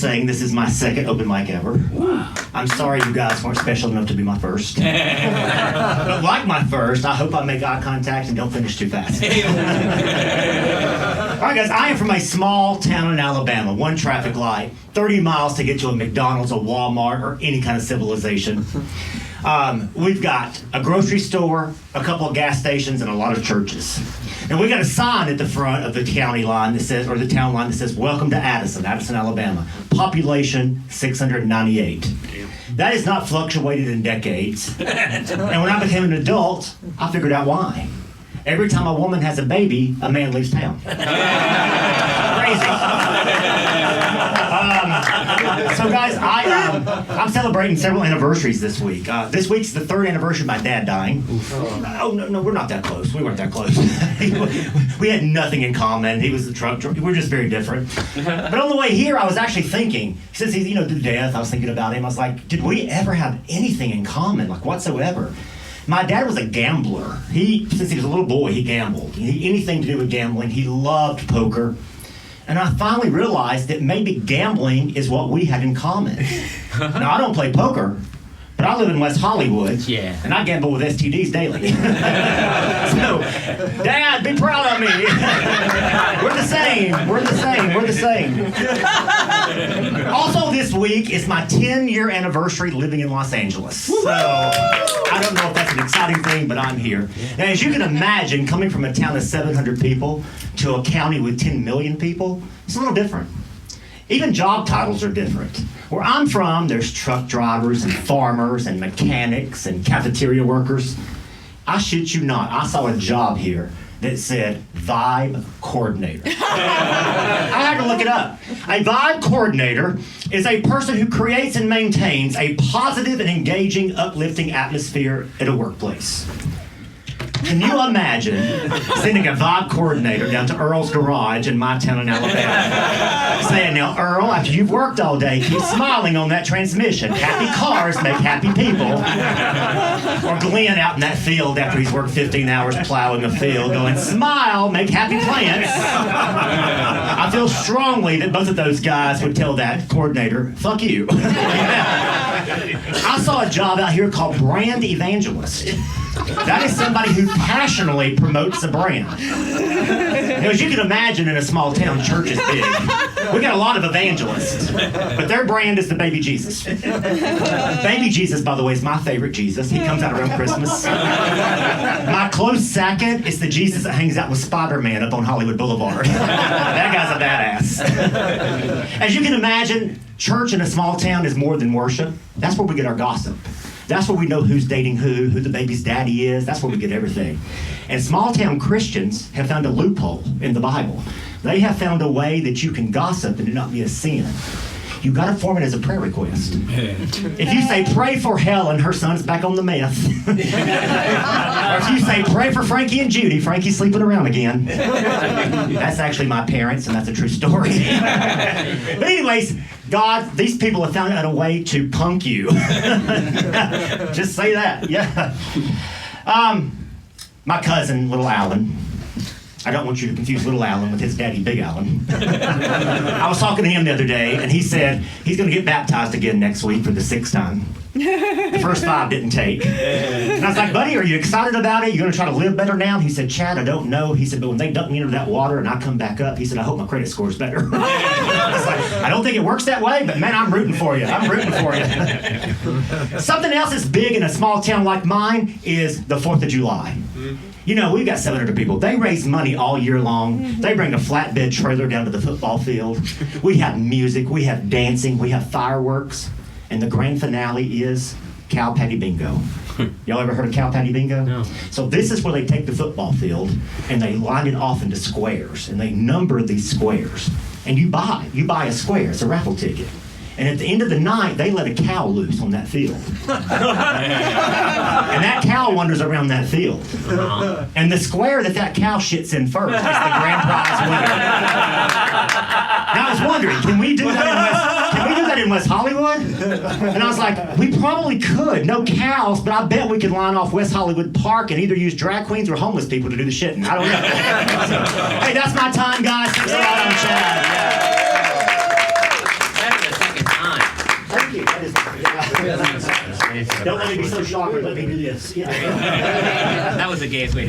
saying this is my second open mic ever. Wow. I'm sorry you guys weren't special enough to be my first. But like my first, I hope I make eye contact and don't finish too fast. All right, guys, I am from a small town in Alabama, one traffic light, 30 miles to get to a McDonald's, a Walmart, or any kind of civilization. We've got a grocery store, a couple of gas stations, and a lot of churches. And we got a sign at the front of the county line that says, or the town line that says, "Welcome to Addison, Alabama. Population 698. That has not fluctuated in decades. And when I became an adult, I figured out why. Every time a woman has a baby, a man leaves town. Crazy. So guys, I'm celebrating several anniversaries this week. This week's the third anniversary of my dad dying. Oh, no, we're not that close. We weren't that close. We had nothing in common. He was the truck driver. We're just very different. But on the way here, I was actually thinking, since he's, through death, I was thinking about him. I was like, did we ever have anything in common, like whatsoever? My dad was a gambler. Since he was a little boy, he gambled. Anything to do with gambling. He loved poker. And I finally realized that maybe gambling is what we had in common. Now, I don't play poker, but I live in West Hollywood, and I gamble with STDs daily. So, Dad, be proud of me. We're the same. Also, this week is my 10-year anniversary living in Los Angeles. So, I don't know if that's an exciting thing, but I'm here. Now, as you can imagine, coming from a town of 700 people to a county with 10 million people, it's a little different. Even job titles are different. Where I'm from, there's truck drivers and farmers and mechanics and cafeteria workers. I shit you not, I saw a job here that said Vibe Coordinator. I had to look it up. A Vibe Coordinator is a person who creates and maintains a positive and engaging, uplifting atmosphere at a workplace. Can you imagine sending a Vibe Coordinator down to Earl's garage in my town in Alabama, saying, "Now, Earl, after you've worked all day, keep smiling on that transmission. Happy cars make happy people." Or Glenn out in that field after he's worked 15 hours plowing a field, going, "Smile, make happy plants." I feel strongly that both of those guys would tell that coordinator, "Fuck you." I saw a job out here called brand evangelist. That is somebody who passionately promotes the brand. Now, as you can imagine, in a small town, church is big. We got a lot of evangelists, but their brand is the baby Jesus. Baby Jesus, by the way, is my favorite Jesus. He comes out around Christmas. My close second is the Jesus that hangs out with Spider-Man up on Hollywood Boulevard. That guy's a badass. As you can imagine, church in a small town is more than worship. That's where we get our gossip. That's where we know who's dating who the baby's daddy is. That's where we get everything. And small town Christians have found a loophole in the Bible. They have found a way that you can gossip and it not be a sin. You got to form it as a prayer request. If you say, "Pray for Helen, her son's back on the meth." Or if you say, "Pray for Frankie and Judy, Frankie's sleeping around again." That's actually my parents, and that's a true story. But anyways, God, these people have found out a way to punk you. Just say that, yeah. My cousin, Little Alan. I don't want you to confuse Little Alan with his daddy, Big Alan. I was talking to him the other day, and he said he's going to get baptized again next week for the 6th time. The first 5 didn't take. And I was like, "Buddy, are you excited about it? You going to try to live better now?" He said, "Chad, I don't know." He said, "But when they dunk me into that water and I come back up," he said, "I hope my credit score's better." I was like, "I don't think it works that way, but man, I'm rooting for you. I'm rooting for you." Something else that's big in a small town like mine is the 4th of July. We've got 700 people. They raise money all year long. They bring a flatbed trailer down to the football field. We have music. We have dancing. We have fireworks. And the grand finale is Cow Patty Bingo. Y'all ever heard of Cow Patty Bingo? No. So this is where they take the football field and they line it off into squares. And they number these squares. And you buy a square. It's a raffle ticket. And at the end of the night, they let a cow loose on that field. And that cow wanders around that field. And the square that cow shits in first is the grand prize winner. Now I was wondering, can we do that in West Hollywood? And I was like, we probably could. No cows, but I bet we could line off West Hollywood Park and either use drag queens or homeless people to do the shitting. I don't know. So, hey, that's my time, guys. Thanks a lot. I'm Chad. Thank you. That is, don't let me be so shocked. Let me do this. Yeah. That was the gayest way to